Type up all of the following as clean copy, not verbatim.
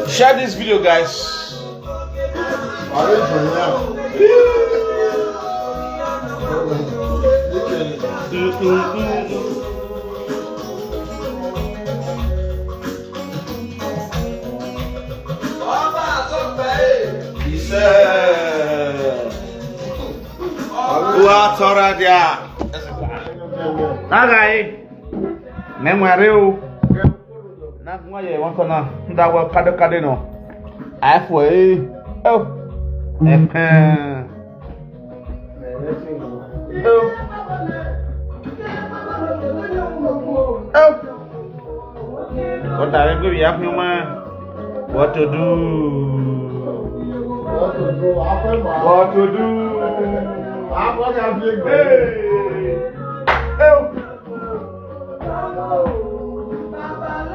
Share this video, guys. He said, "What's already? Okay, memory." Na kuma ye won kana nda wa kade no afo oh what are you ya kuma what to do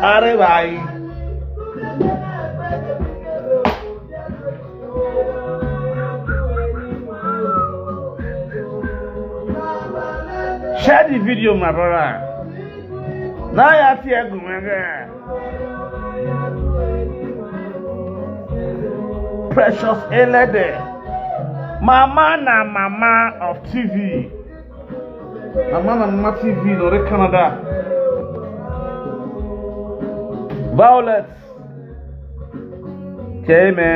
Are bhai share the video, my brother. Now you see a Precious Elede, Mama na Mama of TV, Mama na Mama TV, no Canada. Violet, Keme,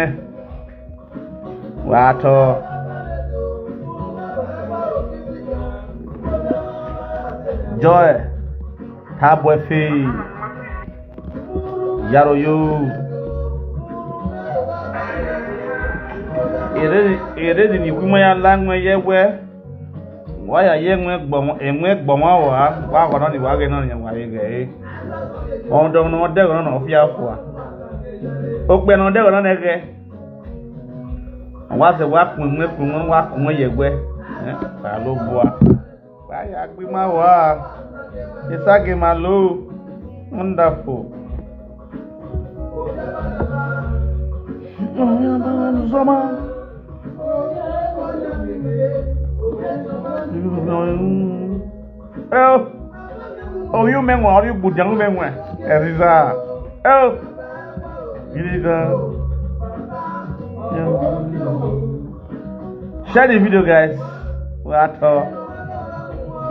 Wato, Joy, Tabwefi, Yaroyu. Ere ni kuma ya langwe yewe. Waya yengwe gboma wa ko no ni wa ge no ni wa ge. On do no de go no fi afua. O pe no de go no nege. Wa se wa kun wa kun yegwe. Ta lo bua. Wa ya gbe ma wa. Isage ma lo. Wonderful. Oh, you men are you good young men? Eriza. Oh, share the video, guys. What?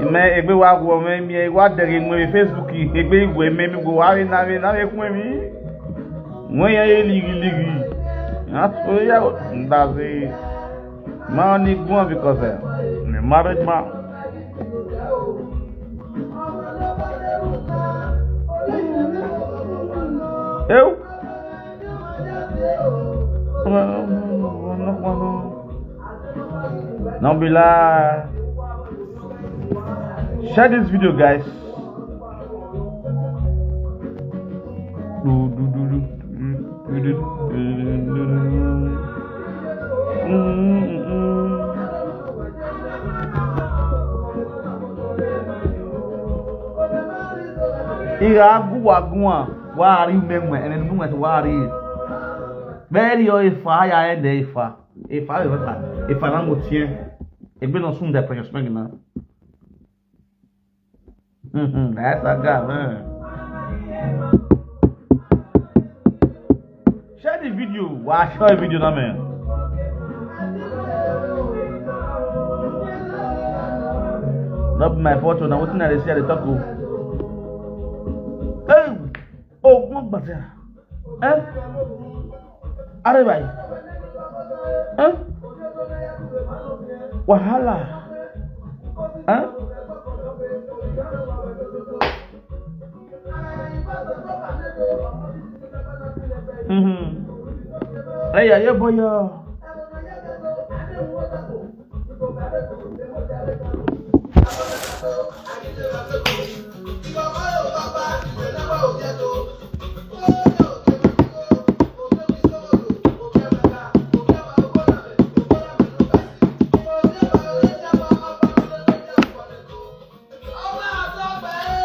You may be what woman me what the ring with Facebook. If we may go out in a me. When you ligi. That's all you that's it. Money go because the marriage man. Eu? Não be lá. Share this video, guys. Ira guagua wari memwe ene numwe to wari very o ifa ya ende ifa na motie egbe no sun de precious na that's a guy man. Share the video. Watch the video na man. Not my photo na wetin I dey share the talk o. Oh, what was that? Are bhai? Wahala. Hey, yeah, boy.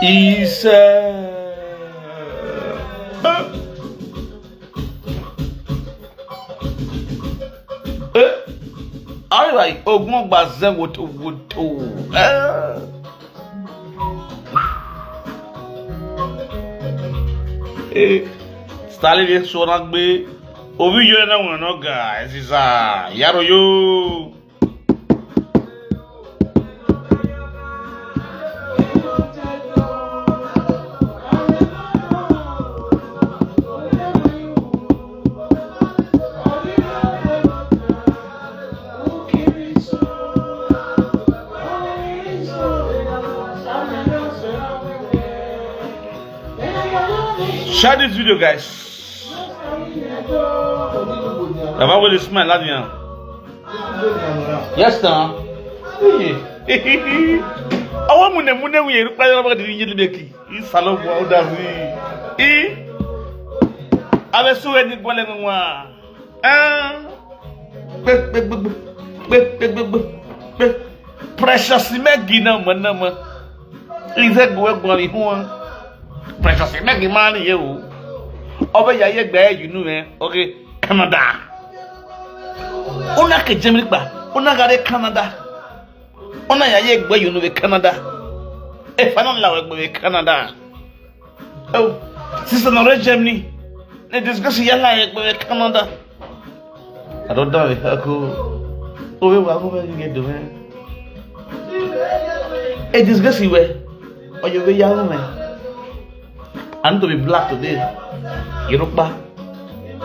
is I like Ogmo Bazen would Stalin is so not be over you and no guys is Yaro you. Share this video, guys. Am I really smile, Ladina? Yes, sir. I want Mune we reply about the Yeliki. He's Salon Waudazi. I was so any Gualemwa. Precious Megina, Manama. Is that work money one? Precious Meggy money, you. Over your there, you know, okay, Canada. Onaka Jamaica, Onagare Canada. Ona yeg where you know Canada. If I don't love it, Canada. Oh, Sister North Germany. They discuss your life with Canada. I don't know if I could. Oh, what you get doing? A discuss you where, or you be young man. And to be black today, Yoruba,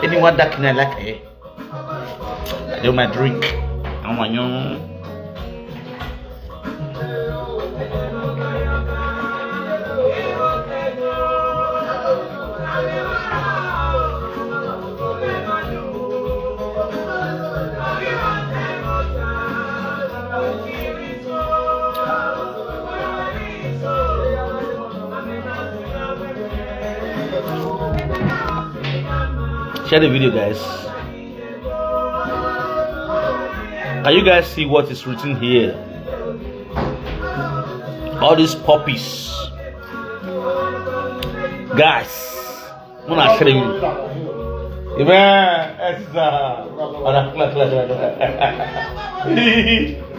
anyone that can I like it. I do my drink. I'm a young. Share the video, guys. Can you guys see what is written here? All these puppies, guys. I'm not showing you.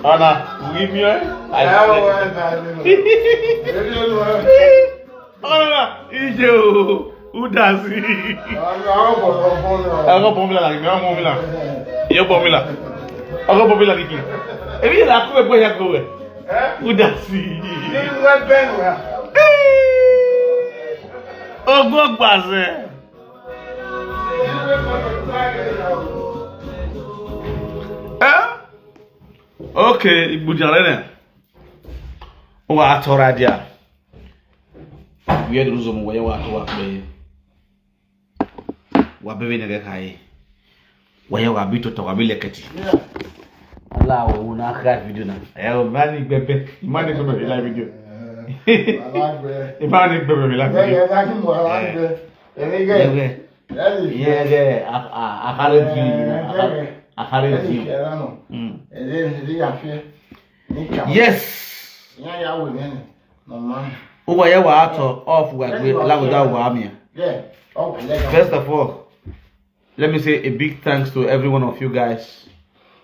Anna, give me who does it? I got Pomila like me. I'm Pomila. You're Pomila. I got Pomila like you. If you like, where you go? Who does it? Oh, go back. Okay, Bujalene. Oh, I told you. We had Ruzum where you are to work. Wabewe nege kai waya wabito to wabile kati Allah una khar video na ayo mani bebe imani ko be live video imani bebe live video yeah yes waya wa ato off wa gbe lagoda wa amia. First of all, let me say a big thanks to every one of you guys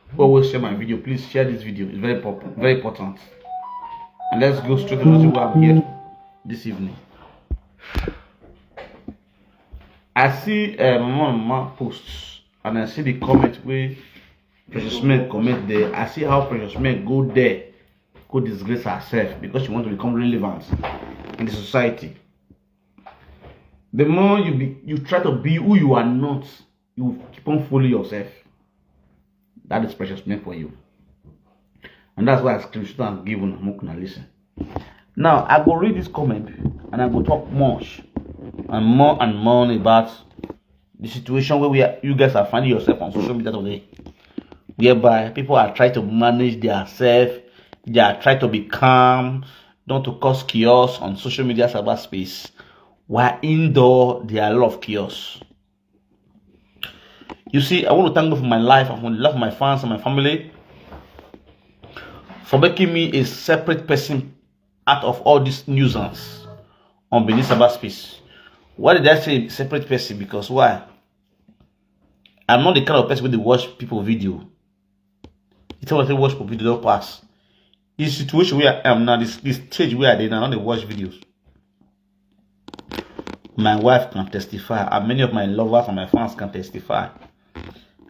who always share my video. Please share this video. It's very important. And let's go straight to why I'm here this evening. I see Mama posts and I see the comment where Precious Men comment there. I see how Precious Men go there, go disgrace herself because she wants to become relevant in the society. The more you try to be who you are not, you keep on fooling yourself. That is Precious Men for you. And that's why I screenshot and give on Mokuna listen. Now I go read this comment and I go talk much and more about the situation where you guys are finding yourself on social media today. Whereby people are trying to manage their self, they are trying to be calm, not to cause chaos on social media cyberspace. While indoor, there are a lot of chaos. You see, I want to thank God for my life. I want to love my fans and my family for making me a separate person out of all this nuisance on Benin cyberspace. Why did I say separate person? Because why? I'm not the kind of person where they watch people video. It's what they watch people video don't pass. This situation where I am now, this stage where I now, they watch videos. My wife can testify, and many of my lovers and my fans can testify.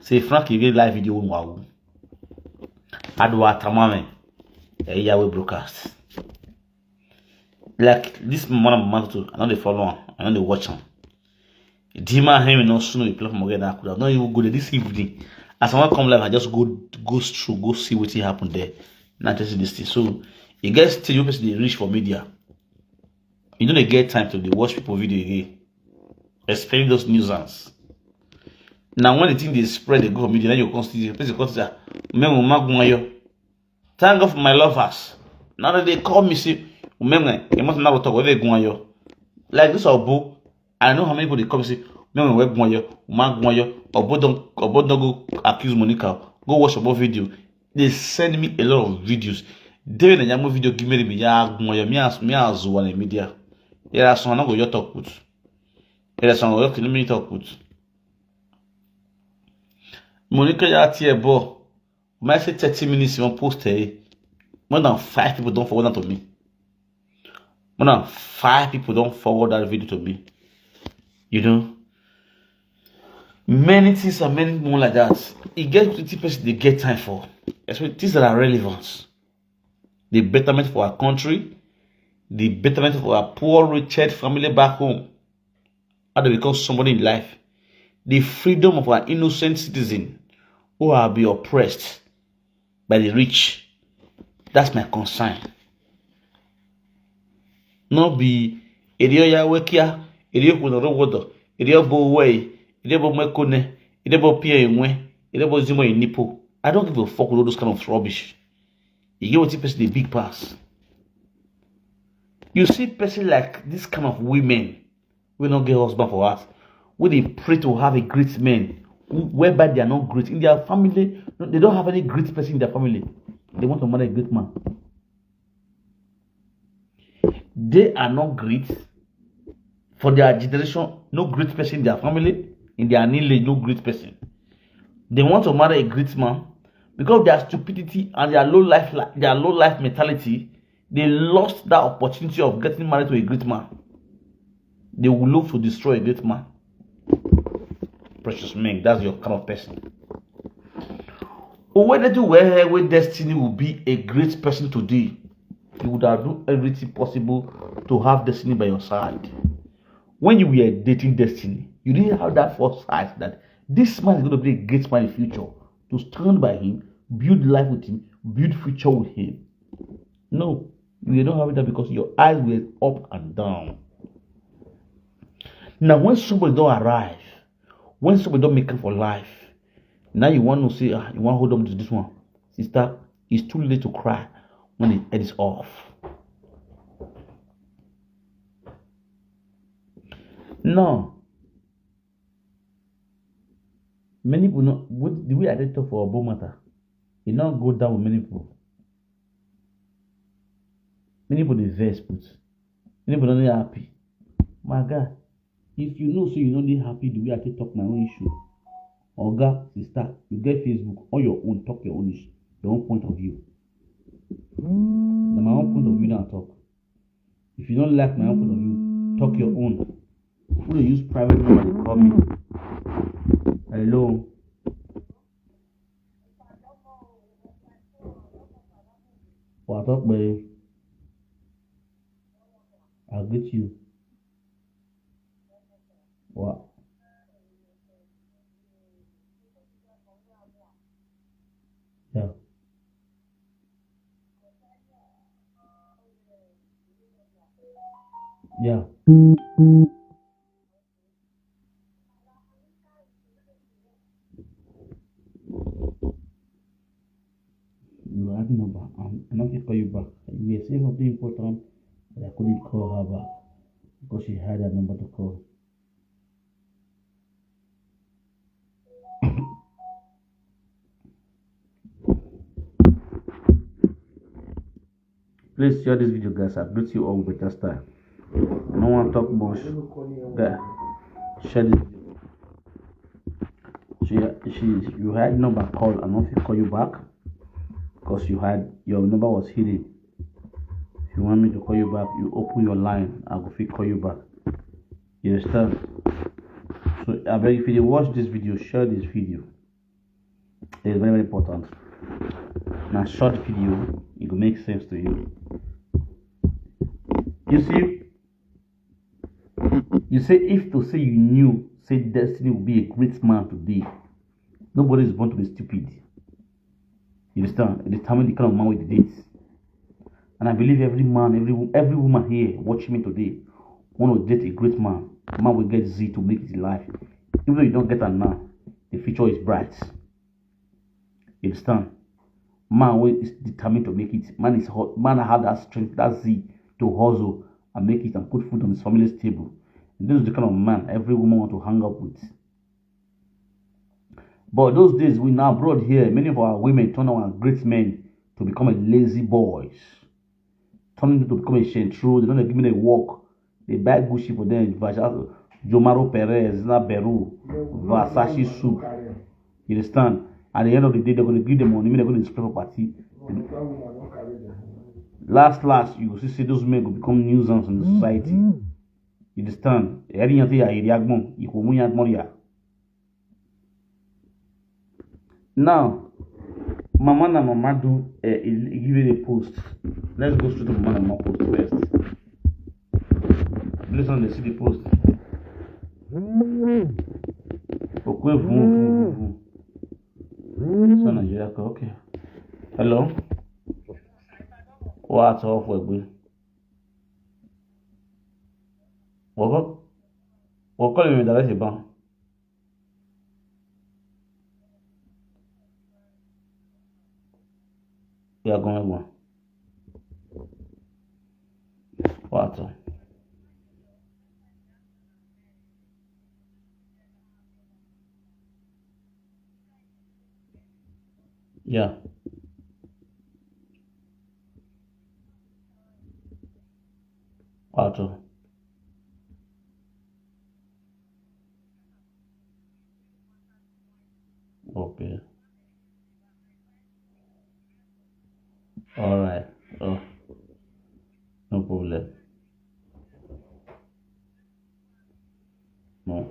Say Frank, you get live video wow. Adwa tamame. Yahweh broadcast. Like this month too, I know they follow on, I know they watch on. Dima him no soon we play from again. I could have not even go there this evening. As someone come live, I just go through, go see what happened there. Not just this thing. So you guys still you person they reach for media. You don't get time to watch people video again. Especially those nuisance. Now when the thing they spread, they go for media, then you consider thank God for my lovers. Now that they call me, say, you must not talk where they go on you. Like this book, I know how many people they come and say, where go on you, or don't go accuse Monica, go watch about video. They send me a lot of videos. They when a video give me ya go on me as one media. There are some go your talk with. There are some go your talk with. Monica ya tie bo. When I say 30 minutes, you want post here. More than 5 people don't forward that to me. More than 5 people don't forward that video to me. You know, many things and many more like that. It gets 20% they get time for. Especially things that are relevant. The betterment for our country, the betterment for our poor, wretched family back home. How to become somebody in life. The freedom of our innocent citizen who are being oppressed by the rich. That's my concern. Not be Edio Yawekia, Edio Kunowodo, Edio Boway, Edio Mekone, Edio Pia Inwe, Edio Zimo in Nipo. I don't give a fuck with all those kind of rubbish. You get what person the big pass. You see person like this kind of women will not get husband for us. When they pray to have a great man, whereby they are not great. In their family, they don't have any great person in their family. They want to marry a great man. They are not great. For their generation, no great person in their family. In their lineage, no great person. They want to marry a great man. Because of their stupidity and their low life mentality, they lost that opportunity of getting married to a great man. They will look to destroy a great man. Precious man, that's your kind of person. Whether to where destiny will be a great person today, you would have done everything possible to have destiny by your side. When you were dating destiny, you didn't have that foresight that this man is going to be a great man in the future. To stand by him, build life with him, build future with him. No, you don't have that because your eyes were up and down. Now, when somebody don't arrive, when somebody don't make it for life, now you want to say, you want to hold on to this one. Sister, it's too late to cry when the head is off. No. Many people know the way I did talk for Obo matter. It not go down with many people. Many people they vex put. Many people not happy. My God, if you know so you not happy the way I talk my own issue. Oga, sister, you get Facebook on your own, talk your own issue, your own point of view. Now my own point of view now talk. If you don't like my own point of view, talk your own. Who they use private number they call me. Hello. What up, babe? I'll get you. What? Yeah. Yeah. You had number. I'm not going to call you back. You were saying something important, but I couldn't call her back because she had a number to call. Please share this video, guys. I greet you all with better style. I don't want to talk much. Okay. Share this. You had number call and not call you back because your number was hidden. If you want me to call you back, you open your line. I will call you back. You understand? So I beg if you watch this video, share this video. It's very, very important. Now, short video, it will make sense to you. You say if to say you knew, say Destiny will be a great man today. Nobody is born to be stupid. You understand? It determines the kind of man we date. And I believe every man, every woman here watching me today want to date a great man. A man will get Z to make it in life. Even though you don't get her now, the future is bright. You understand? Man is determined to make it. Man has that strength, that Z to hustle and make it and put food on his family's table. And this is the kind of man every woman want to hang up with. But those days we now abroad here, many of our women turn our great men to become a lazy boys. Turning them to become a shentro. They don't give me a walk. They buy Gucci for them. Jomaro Perez, Beru, Versace soup. You understand? At the end of the day, they're going to give them money. They're going to display for party. Last, you will see those men will become nuisance in the society. You understand? Now, Mama do give it a post. Let's go straight to Mama post first. Listen, they see the post. So Nigeria, okay. Hello. What's off with me? What calling me that about? Yeah, go on. What? Yeah. What? Okay. All right. Oh, no problem. No.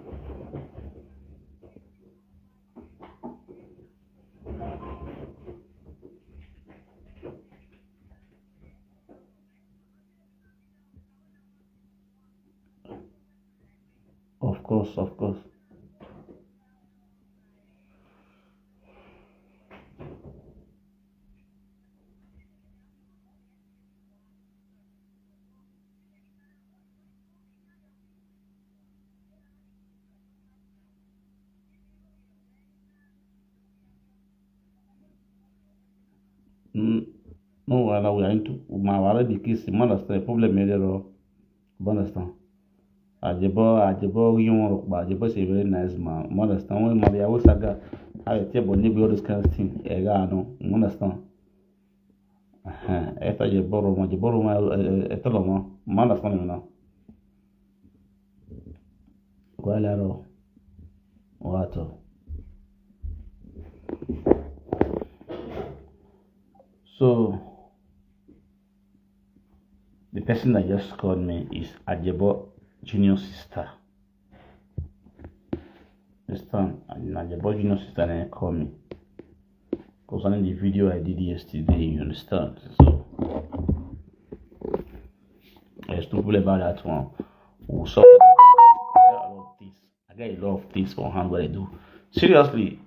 Of course. No, while we are into my already kiss, man, understand problem there. Understand? Ajebo, you want, but Ajebo is a very nice man. Understand? When Maria was saga, I tell you, maybe all this kind of thing. No, understand? After Ajebo, man, understand now. Gualero, what? So, the person that just called me is Ajebo Junior sister. Understand? Ajebo Junior sister and call me concerning the video I did yesterday. You understand? So, there's no problem about that one. We'll sort it out. I got a lot of things for hand what I do. Seriously,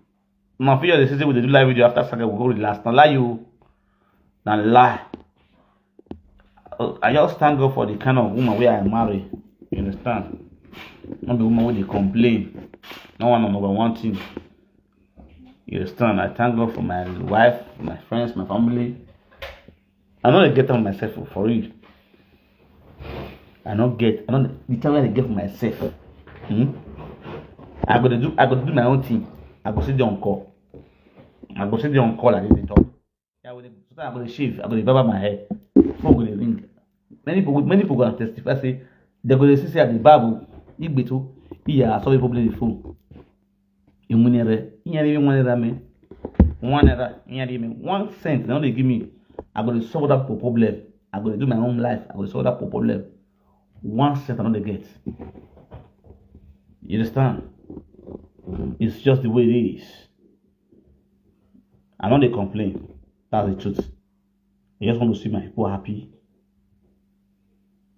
my video they say we do live video after Saga we go last. Now lie you. Now lie. I just thank God for the kind of woman where I marry. You understand? Not the woman where they complain. No one on number one thing. You understand? I thank God for my wife, my friends, my family. I know they get on myself for real. I don't the time I get for myself. I gotta do my own thing. I go sit there on call. I go sit there on call and they talk. Yeah, sometimes I go to shave, I go to barber my hair. Phone go to ring. Many people go and testify say They go say at the Bible, Igbeto, iya solve problem the phone. Imunere, inyari me one me. One error, inyari me 1 cent. Now they give me, I go to solve that problem. I go to do my own life. I go to solve that problem. 1 cent I don't get. You understand? It's just the way it is. I know they complain. That's the truth. I just want to see my people happy.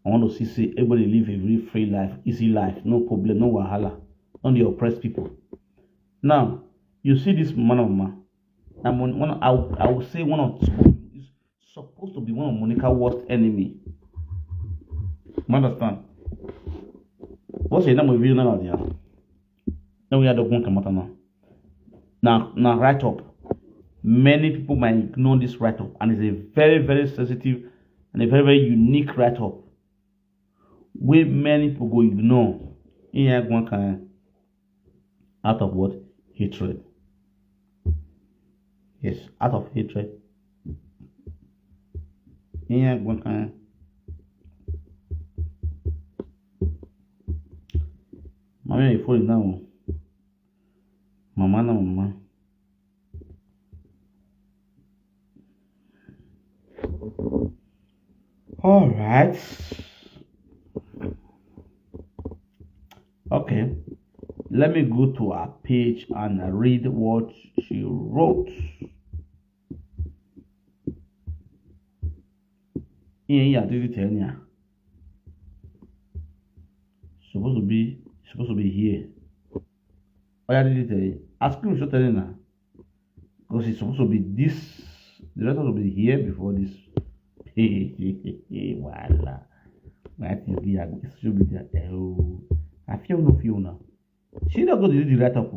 I want to see everybody live a very free life, easy life, no problem, no wahala, not the oppressed people. Now, you see this man of man. I would say one of is supposed to be one of Monica's worst enemy. You understand? What's the name of video now? Now we are the one now write up. Many people might ignore this write up, and it's a very, very sensitive and a very, very unique write up. Where many people go ignore in one kind out of what? Hatred. Yes, out of hatred. In one kind. Mama, you fall now. Mama. All right. Okay. Let me go to her page and read what she wrote. Yeah, did it tell you? Supposed to be here. Oh, yeah, did it tell you? Ask him to tell you now. Because it's supposed to be this. The rest will be here before this. Voila. I think it should be there. Oh, I feel now. She not going to do the right up.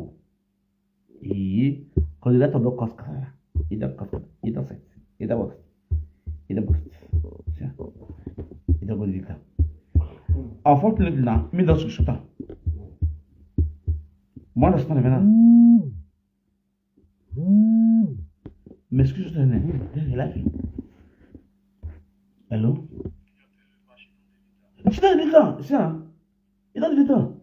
Because the right up don't cost. It don't cost. It don't set. It don't work. It don't cost. It don't go to the unfortunately now, me don't shoot her. Moi, je ne sais pas. Mais est-ce que je te dis, là? Hello? Tu t'as dit le temps, c'est ça? Il t'a dit le temps.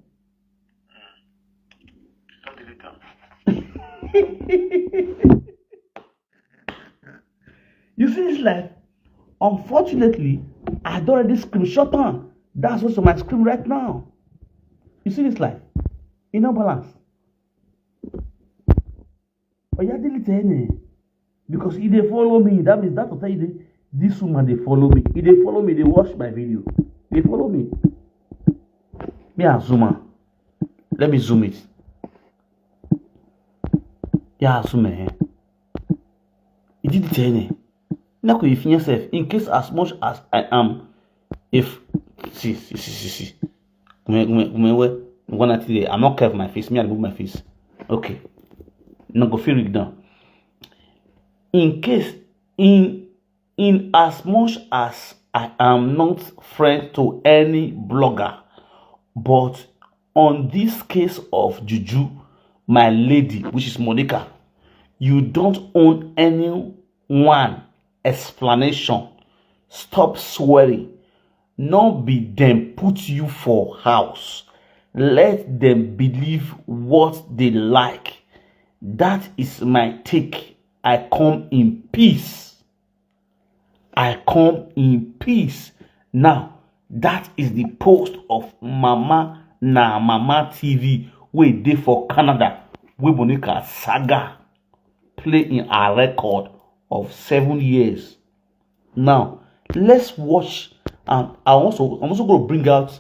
You see this life? Unfortunately, I don't already screenshot on. That's what's on my screen right now. You see this life? In no balance. But you delete any because if they follow me, that means that will tell you this woman they follow me. If they follow me, they watch my video. They follow me. Me a zoom. Let me zoom it. Yeah, zoom it. It did it any. Now if yourself, in case as much as I am, if see. I'm not careful my face. Me I remove my face. Okay. Now go feel it down. In case in as much as I am not friend to any blogger, but on this case of Juju, my lady, which is Monica, you don't own anyone explanation. Stop swearing. Not be them put you for house. Let them believe what they like. That is my take. I come in peace. I come in peace. Now, that is the post of Mama TV, where they for Canada, where Monica saga play in a record of 7 years. Now, let's watch. I'm also going to bring out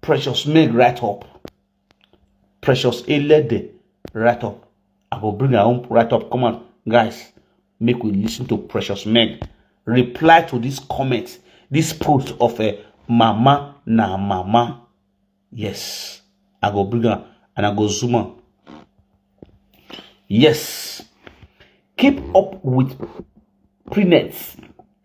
Precious Meg right up. Precious Elede right up. I will bring our own right up. Come on, guys. Make we listen to Precious Meg. Reply to this comment, this post of a Mama. Yes. I go bring her and I go zoom on. Yes. Keep up with Prenet,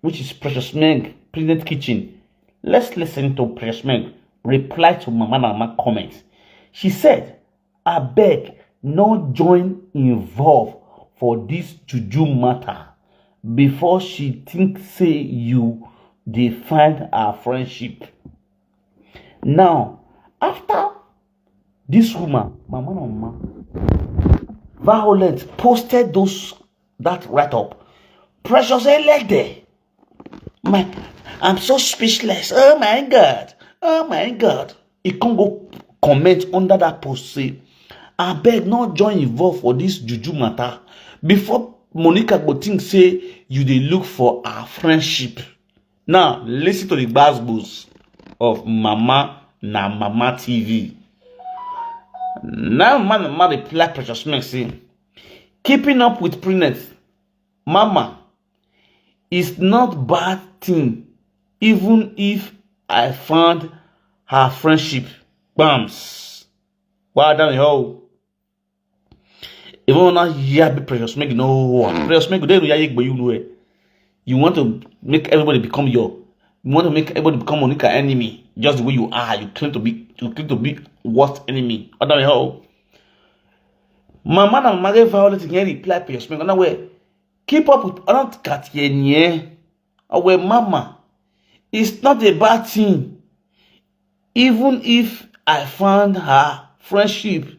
which is Precious Meg, Prenet Kitchen. Let's listen to Precious Meg reply to Mama comments. She said, I beg, not join involved for this Juju matter before she think say you define our friendship. Now, after this woman, Mama Violent posted that write-up, Precious Elede, I'm so speechless. Oh my God. He can't go comment under that post say, I beg not join involved for this juju matter. Before Monica go think say you dey look for our friendship. Now listen to the gbasgbos of Mama TV. Now Mama reply Precious Meg say, keeping up with Prince, Mama, is not bad thing, even if I found her friendship. Bams. Well done, yo. Even when I hear Precious Meg, Precious Meg, you want to make everybody become you want to make everybody become Monica enemy, just the way you are. You claim to be worst enemy. Other than how Mama and Mary Violet can reply Precious Meg. Another way, keep up with another cat here. Our Mama, it's not a bad thing, even if I found her friendship.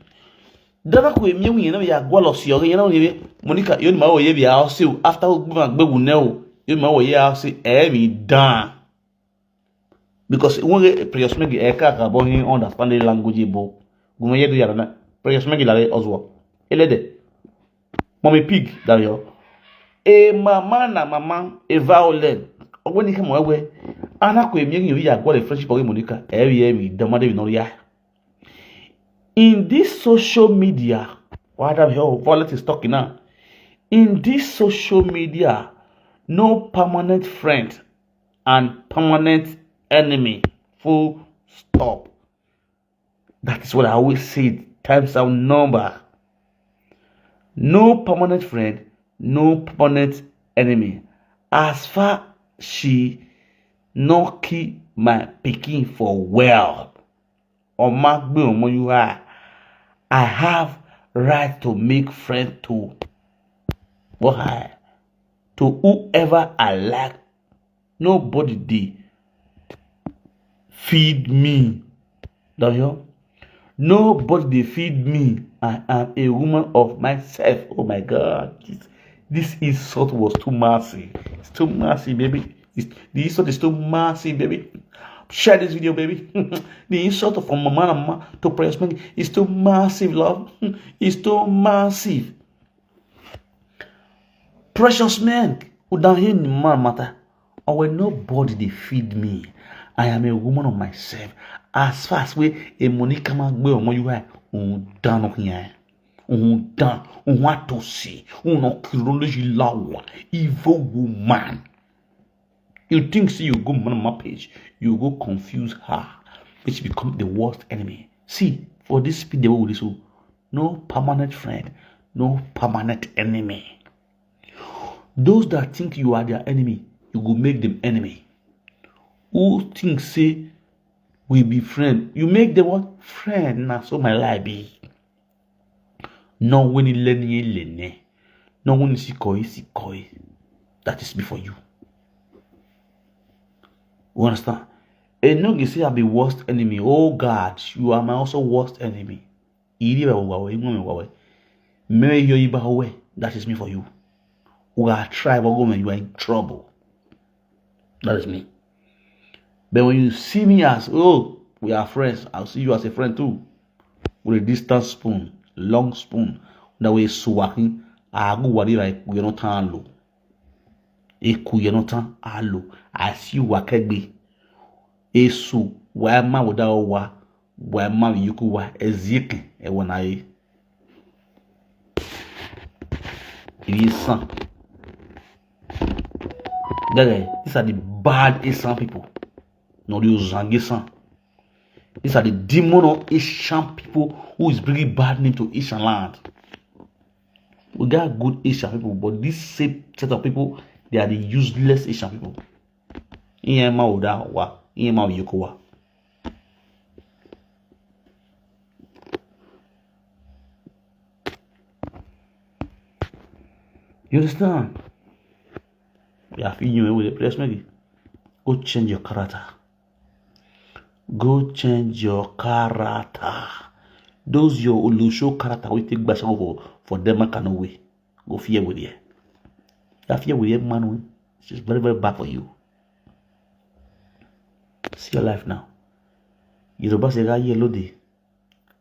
Dana ko emi wu yen ya gwalo si ore yen na ni Monica yo ni ma wo ye bi a se after gbegbu ne o yo ma wo ye a se mi dan, because when Precious Meg e ka ka bo hin understand the language bo gumo ye do ya na Precious Meg la ozwo elede mommy pig da yo mama Violent ogwoni ke mo we ana ko emi yin ya gwalo friendship ore Monica mi dan ma de bi no ya. In this social media, what have you Violet is talking now? In this social media, no permanent friend and permanent enemy. Full stop. That is what I always say. Times our number. No permanent friend, no permanent enemy. As far she not keep my picking for well. Or mark me on you are, I have right to make friends to whoever I like. Nobody they feed me. Don't you? Nobody they feed me. I am a woman of myself. Oh my God, this insult was too massive. It's too massive, baby. The insult is too massive, baby. Share this video, baby. The insult from Mama to Precious Meg is too massive, love. It's too massive. Precious Meg, who down here in man matter, or when nobody they feed me, I am a woman of myself. As far as we a Monica man go on you are, down here. Down, what to see, no chronology law, evil woman. You think see you go on my page, you go confuse her, which become the worst enemy. See, for this video with this, no permanent friend, no permanent enemy. Those that think you are their enemy, you go make them enemy. Who think say we be friend, you make them what? Friend. Now so my life be. No when you learn, no when you see koi. That is before you. You understand? And no, you say I be worst enemy. Oh God, you are my also worst enemy. That is me for you. We are tribe or you are in trouble. That is me. But when you see me as, oh, we are friends, I'll see you as a friend too. With a distant spoon, long spoon. That way suwaking, I go what like we are not tan low. Ekuyenotan alo as you wakegbe esu wa ma woda wa ma yuku wa ezike e wona yi isan. These are the bad Asian people, not the Zangisan. These are the demon of Asian people who is bringing bad name to Asian land. We got good Asian people, but this same set of people, they are the useless Asian people. You understand? Yeah, if you with the place, maybe go change your character. Go change your character. Those your show character we take back for them I cannot wait. Go fear with you. That fear with you, man. It's very, very bad for you. See your life now. You're about to get yellow day.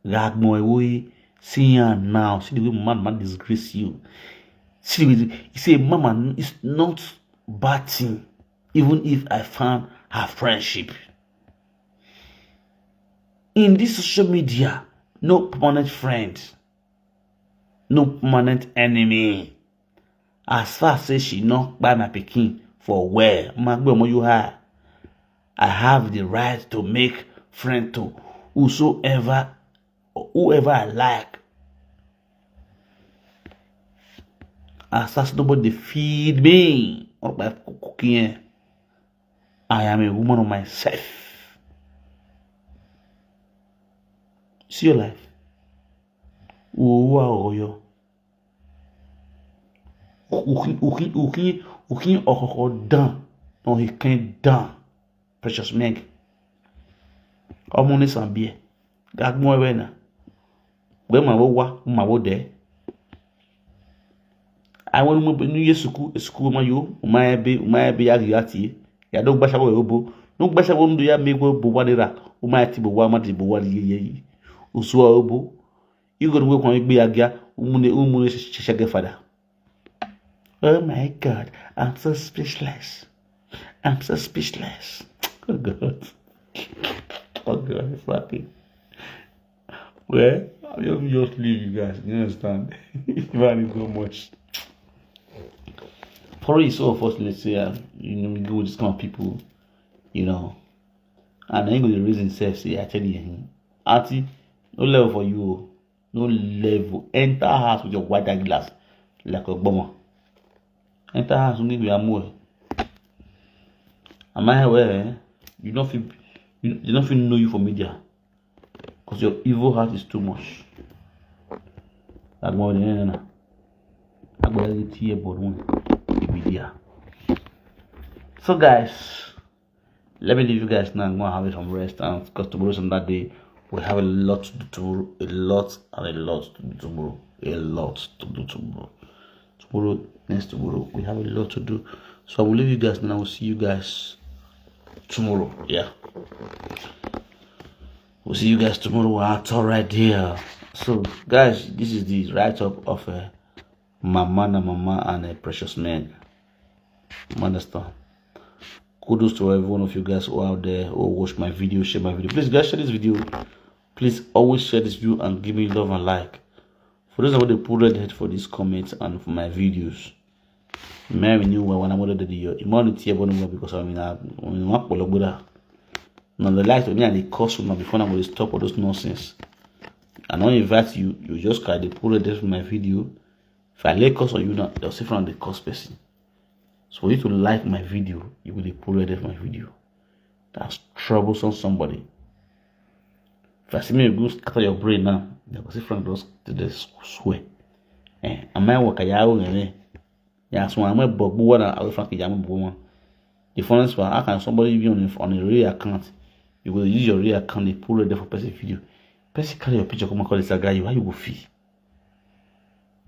Gag more away. See you now. See the way man disgrace you. See the way you say, Mama, it's not bad thing. Even if I found her friendship. In this social media, no permanent friend. No permanent enemy. As far as she not buy my pikin for where you have, I have the right to make friend to whoever I like. As far as nobody feed me or by cooking, I am a woman of myself. See your life. Yo. Ukin or done. No, he can't done. Precious Meg. Harmonious and beer. Gag more when. Where my wo there. I want to New Year school my you, my be agriati. Ya don't bash away obo. No bash away do ya make bo wadera. My tibo wamati bo wadi. Usua obo. You gonna work on be agia. Umune shaggy father. Oh my God, I'm so speechless. I'm so speechless. Oh God. Oh God, fucking. Well, I'll just leave you guys. You understand? You've had so much. Probably so unfortunate, say, we go with this kind of people, and I ain't going to reason self, say, I tell you, Auntie, no level for you, no level. Enter house with your white glass, like a bomber. Enter house, you need to be more. Am I aware? You don't feel know you for media because your evil heart is too much. That's more than anything. I'm going to tear about media. So guys, let me leave you guys now. I'm going to have some rest, and because tomorrow on that day we have a lot to do tomorrow. A lot to do tomorrow. Next tomorrow we have a lot to do. So I will leave you guys now. I will see you guys tomorrow. Yeah, we'll see you guys tomorrow at all right here. So guys, this is the write-up of Mama and a Precious Meg. Understand? Kudos to every one of you guys who are out there who watch my video, share my video. Please guys, share this video. Please always share this video and give me love and like. For those who put red head for these comments and for my videos. Maybe new when I'm going to do the immunity because I'm not now the light of me and the cost will not before I'm going to stop all those nonsense. I don't invite you, you just kind of put red head for my video. If I lay cost on you now, they'll see from the cost person. So for you to like my video, you will put red head for my video. That's troublesome somebody. If I see me go scatter your brain now, they'll see from those to the swear. Am I work a yao? Yeah, so I'm a bobu one out from Kiyama woman. The funny is, how can somebody be on a real account? You will use your real account, they pull it there for person video. Person carry your picture, come and call this a guy, why you go fee?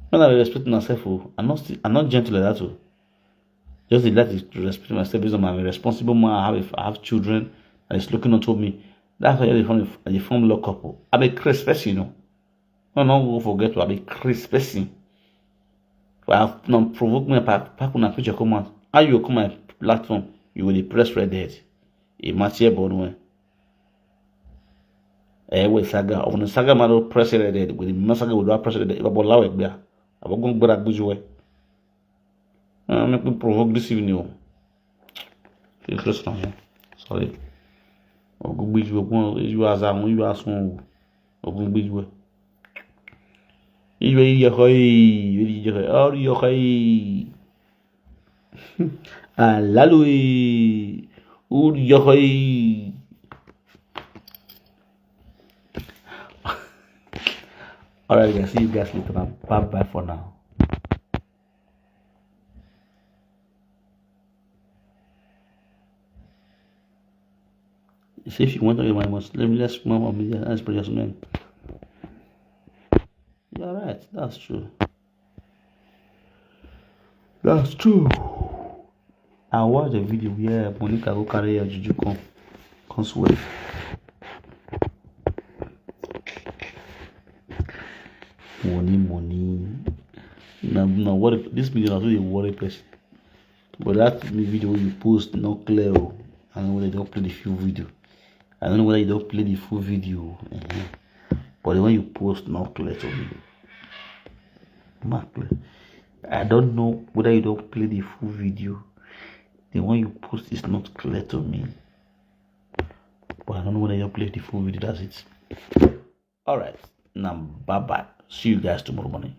When I respect myself, I'm not gentle like that too. Just like to respect myself because I'm a responsible man. I have children and it's looking onto me. That's why they form lock couple. I'm a crazy person, No forget to I'm a crazy person. I have not provoked me pack on a picture come out. How you come my platform, you will press red head. A match here born with saga. On the saga model press red head with the massacre with press red head. About low there. I'm going to go to make me provoke this evening. Feel close now, sorry. I'll go beach you as I'm you as one. I'll go beach way. You Lalui Yohoi. Alright guys, see you guys later. Bye for now. say if you want to get my Muslim, let's mom media as precious men. You're right, that's true. That's true. I watched a video where Monica go carry a juju come swear. Money. Now what this video is really a worry person. But that video you post not clear. I don't know whether you don't play the full video. I don't know whether you don't play the full video. But the one you post not clear to me. Not clear. I don't know whether you don't play the full video. The one you post is not clear to me. But I don't know whether you don't play the full video. That's it. Alright. Now bye bye. See you guys tomorrow morning.